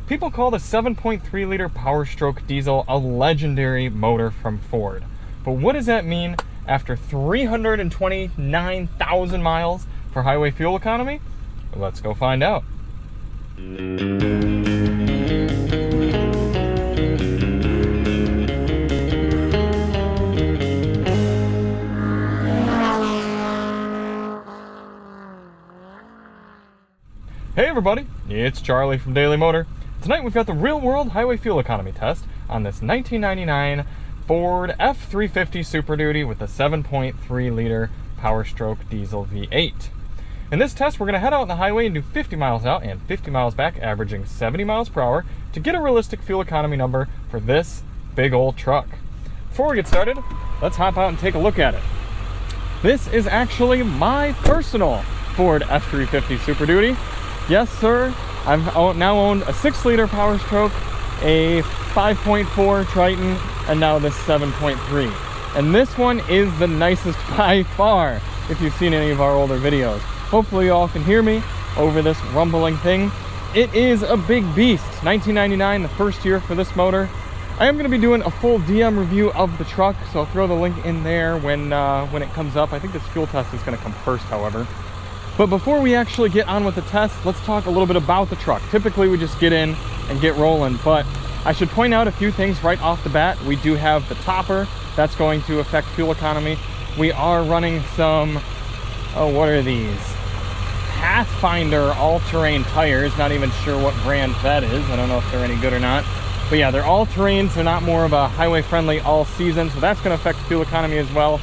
People call the 7.3 liter Powerstroke diesel a legendary motor from Ford. But what does that mean after 329,000 miles for highway fuel economy? Let's go find out. Hey everybody, it's Charlie from Daily Motor. Tonight we've got the real-world highway fuel economy test on this 1999 Ford F-350 Super Duty with a 7.3 liter Powerstroke diesel V8. In this test, we're going to head out on the highway and do 50 miles out and 50 miles back, averaging 70 miles per hour to get a realistic fuel economy number for this big old truck. Before we get started, let's hop out and take a look at it. This is actually my personal Ford F-350 Super Duty. Yes, sir. I've now owned a 6-liter Powerstroke, a 5.4 Triton, and now this 7.3. And this one is the nicest by far, if you've seen any of our older videos. Hopefully you all can hear me over this rumbling thing. It is a big beast. 1999, the first year for this motor. I am going to be doing a full DM review of the truck, so I'll throw the link in there when it comes up. I think this fuel test is going to come first, however. But before we actually get on with the test, let's talk a little bit about the truck. Typically we just get in and get rolling, but I should point out a few things right off the bat. We do have the topper. That's going to affect fuel economy. We are running some, what are these? Pathfinder all-terrain tires. Not even sure what brand that is. I don't know if they're any good or not. But yeah, they're all-terrains. They're not more of a highway-friendly all-season, so that's going to affect fuel economy as well.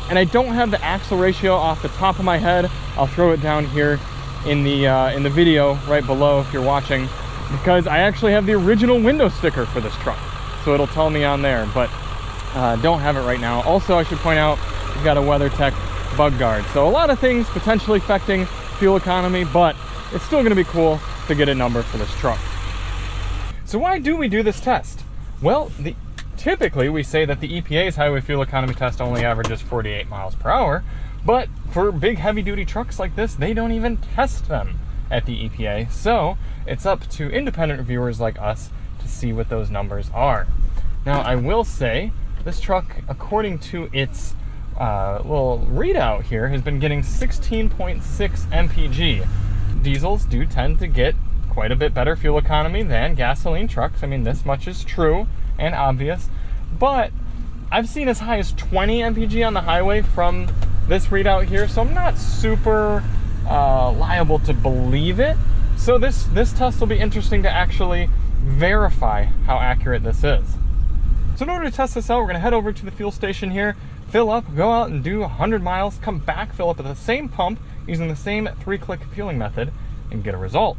And I don't have the axle ratio off the top of my head. I'll throw it down here in the video right below if you're watching, because I actually have the original window sticker for this truck, so it'll tell me on there, but don't have it right now. Also, I should point out we've got a WeatherTech bug guard, so a lot of things potentially affecting fuel economy, but it's still going to be cool to get a number for this truck. So why do we do this test? Well, typically we say that the EPA's highway fuel economy test only averages 48 miles per hour, but for big heavy duty trucks like this, they don't even test them at the EPA. So it's up to independent reviewers like us to see what those numbers are. Now I will say this truck, according to its little readout here, has been getting 16.6 MPG. Diesels do tend to get quite a bit better fuel economy than gasoline trucks. I mean, this much is true and obvious, but I've seen as high as 20 MPG on the highway from this readout here, so I'm not super liable to believe it. So this test will be interesting to actually verify how accurate this is. So in order to test this out, we're going to head over to the fuel station here, fill up, go out and do 100 miles, come back, fill up at the same pump using the same 3-click fueling method, and get a result.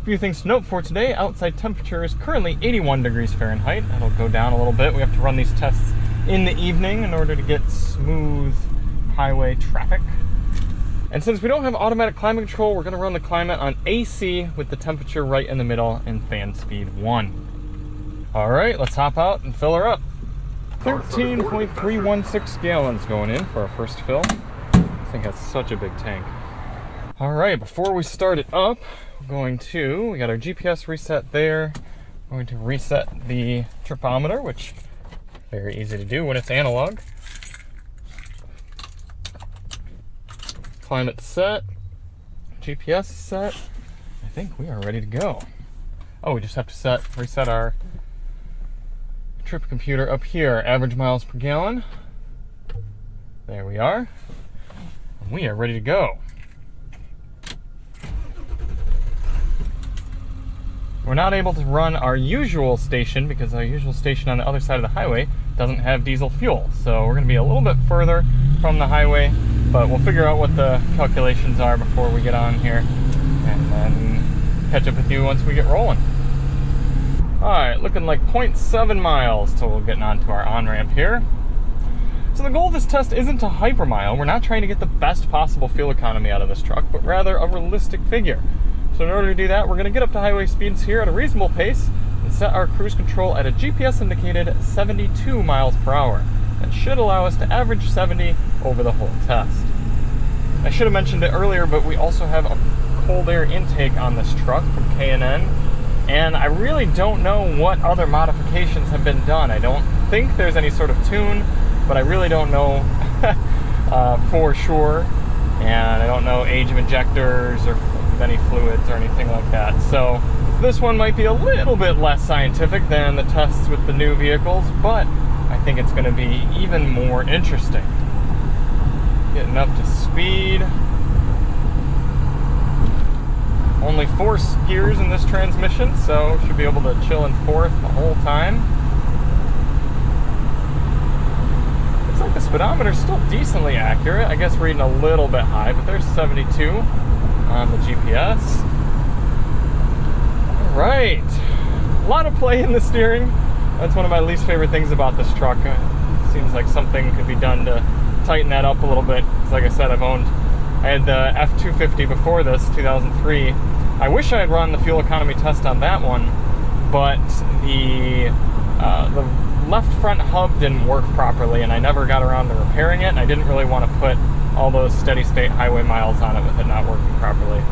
A few things to note for today. Outside temperature is currently 81 degrees Fahrenheit. That'll go down a little bit. We have to run these tests in the evening in order to get smooth highway traffic. And since we don't have automatic climate control, we're going to run the climate on AC with the temperature right in the middle and fan speed 1. All right, let's hop out and fill her up. 13.316 gallons going in for our first fill. I think that's such a big tank. All right, before we start it up, we got our GPS reset there. We're going to reset the tripometer, which is very easy to do when it's analog. Climate set, GPS set. I think we are ready to go. Oh, we just have to reset our trip computer up here. Average miles per gallon. There we are. And we are ready to go. We're not able to run our usual station because our usual station on the other side of the highway doesn't have diesel fuel. So we're going to be a little bit further from the highway, but we'll figure out what the calculations are before we get on here and then catch up with you once we get rolling. Alright, looking like 0.7 miles till we're getting onto our on-ramp here. So the goal of this test isn't to hypermile. We're not trying to get the best possible fuel economy out of this truck, but rather a realistic figure. So in order to do that, we're going to get up to highway speeds here at a reasonable pace and set our cruise control at a GPS indicated 72 miles per hour. That should allow us to average 70 over the whole test. I should have mentioned it earlier, but we also have a cold air intake on this truck from K&N. And I really don't know what other modifications have been done. I don't think there's any sort of tune, but I really don't know for sure. And I don't know age of injectors or any fluids or anything like that. So this one might be a little bit less scientific than the tests with the new vehicles, but I think it's going to be even more interesting. Getting up to speed. Only 4 gears in this transmission, so should be able to chill in 4th the whole time. Looks like the speedometer's still decently accurate. I guess reading a little bit high, but there's 72 on the GPS. All right, a lot of play in the steering. That's one of my least favorite things about this truck. It seems like something could be done to tighten that up a little bit. Because like I said, I had the F-350 before this, 2003. I wish I had run the fuel economy test on that one, but the left front hub didn't work properly, and I never got around to repairing it, and I didn't really want to put all those steady state highway miles on it with it not working properly.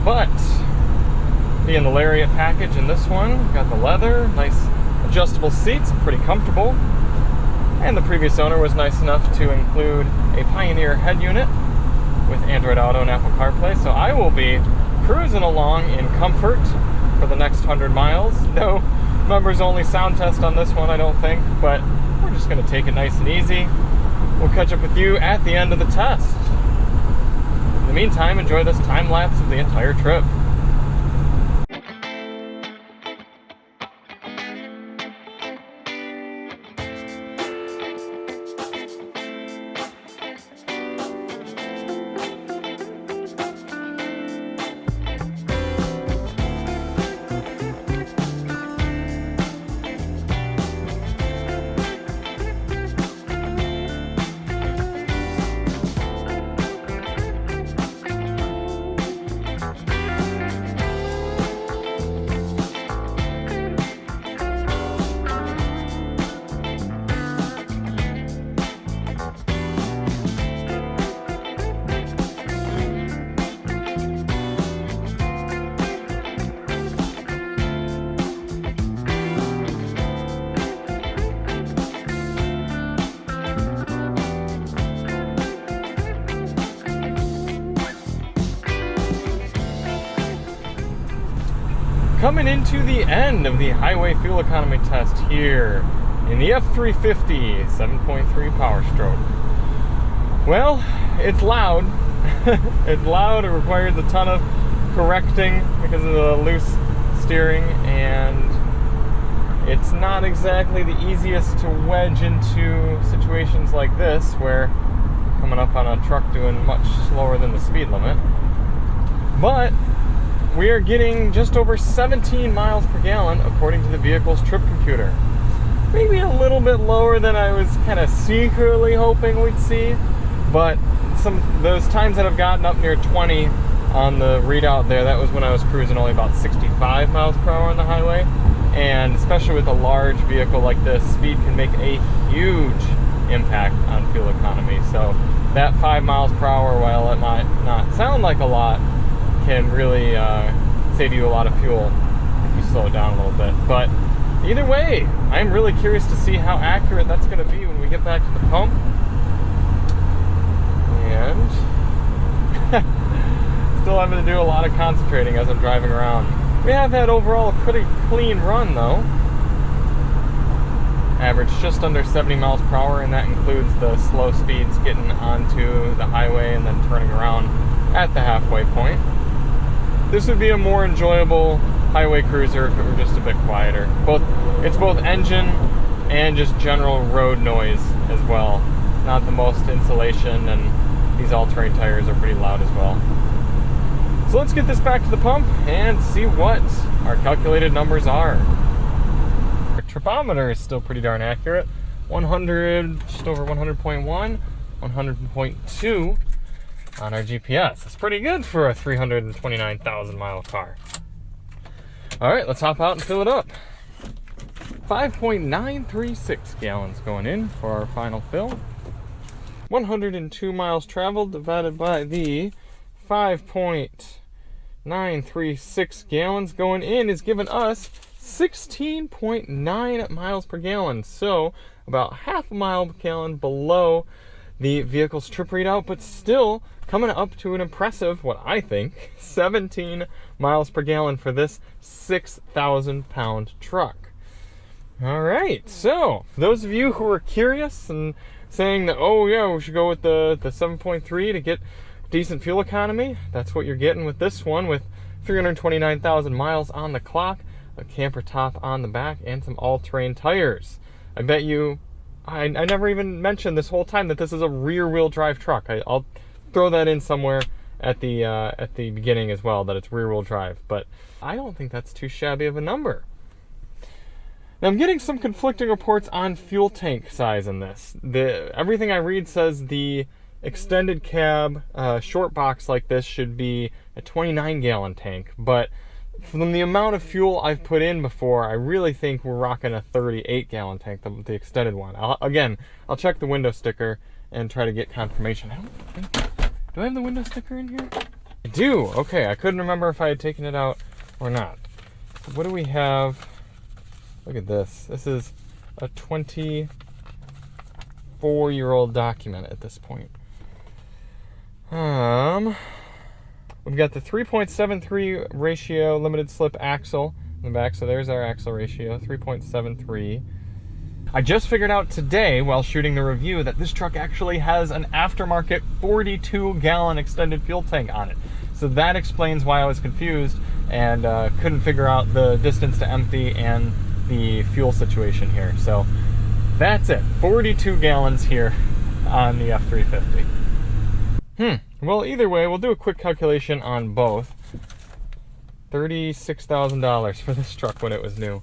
But being the Lariat package in this one, got the leather, nice adjustable seats, pretty comfortable. And the previous owner was nice enough to include a Pioneer head unit with Android Auto and Apple CarPlay, so I will be cruising along in comfort for the next 100 miles. No members only sound test on this one, I don't think, but we're just going to take it nice and easy. We'll catch up with you at the end of the test. In the meantime, enjoy this time lapse of the entire trip. Coming into the end of the highway fuel economy test here in the F-350 7.3 Powerstroke. Well, it's loud. It's loud, it requires a ton of correcting because of the loose steering, and it's not exactly the easiest to wedge into situations like this where you're coming up on a truck doing much slower than the speed limit. But we are getting just over 17 miles per gallon according to the vehicle's trip computer. Maybe a little bit lower than I was kind of secretly hoping we'd see, but those times that I've gotten up near 20 on the readout there, that was when I was cruising only about 65 miles per hour on the highway. And especially with a large vehicle like this, speed can make a huge impact on fuel economy. So that 5 miles per hour, while it might not sound like a lot, can really save you a lot of fuel if you slow it down a little bit. But either way, I'm really curious to see how accurate that's going to be when we get back to the pump. And still having to do a lot of concentrating as I'm driving around. We have had overall a pretty clean run though. Average just under 70 miles per hour, and that includes the slow speeds getting onto the highway and then turning around at the halfway point. This would be a more enjoyable highway cruiser if it were just a bit quieter. It's both engine and just general road noise as well. Not the most insulation, and these all-terrain tires are pretty loud as well. So let's get this back to the pump and see what our calculated numbers are. Our tripometer is still pretty darn accurate. 100, just over 100.1, 100.2. on our GPS. That's pretty good for a 329,000 mile car. All right, let's hop out and fill it up. 5.936 gallons going in for our final fill. 102 miles traveled divided by the 5.2 936 gallons going in is giving us 16.9 miles per gallon. So about half a mile per gallon below the vehicle's trip readout, but still coming up to an impressive, what I think, 17 miles per gallon for this 6,000 pound truck. All right, so for those of you who are curious and saying that, oh yeah, we should go with the 7.3 to get decent fuel economy, that's what you're getting with this one, with 329,000 miles on the clock, a camper top on the back, and some all-terrain tires. I bet you, I never even mentioned this whole time that this is a rear-wheel drive truck. I'll throw that in somewhere at the beginning as well, that it's rear-wheel drive, but I don't think that's too shabby of a number. Now, I'm getting some conflicting reports on fuel tank size in this. Everything I read says the extended cab short box like this should be a 29-gallon tank, but from the amount of fuel I've put in before, I really think we're rocking a 38-gallon tank, the extended one. I'll check the window sticker and try to get confirmation. Do I have the window sticker in here? I do. Okay, I couldn't remember if I had taken it out or not. So what do we have? Look at this. This is a 24-year-old document at this point. We've got the 3.73 ratio limited slip axle in the back, so there's our axle ratio, 3.73. I just figured out today while shooting the review that this truck actually has an aftermarket 42-gallon extended fuel tank on it. So that explains why I was confused and couldn't figure out the distance to empty and the fuel situation here. So that's it, 42 gallons here on the F-350. Well, either way, we'll do a quick calculation on both. $36,000 for this truck when it was new.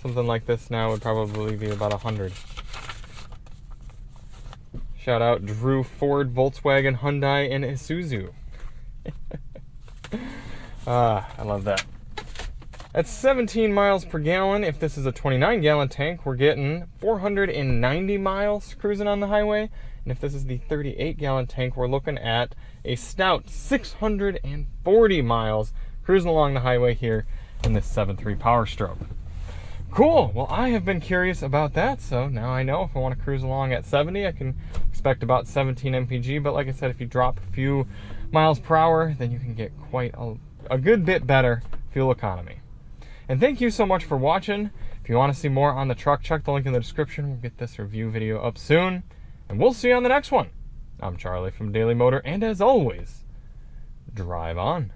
Something like this now would probably be about $100,000. Shout out Drew, Ford, Volkswagen, Hyundai, and Isuzu. I love that. At 17 miles per gallon, if this is a 29-gallon tank, we're getting 490 miles cruising on the highway. And if this is the 38-gallon tank, we're looking at a stout 640 miles cruising along the highway here in this 7.3 Powerstroke. Cool. Well, I have been curious about that, so now I know if I want to cruise along at 70, I can expect about 17 MPG. But like I said, if you drop a few miles per hour, then you can get quite a good bit better fuel economy. And thank you so much for watching. If you want to see more on the truck, check the link in the description. We'll get this review video up soon, and we'll see you on the next one. I'm Charlie from Daily Motor, and as always, drive on.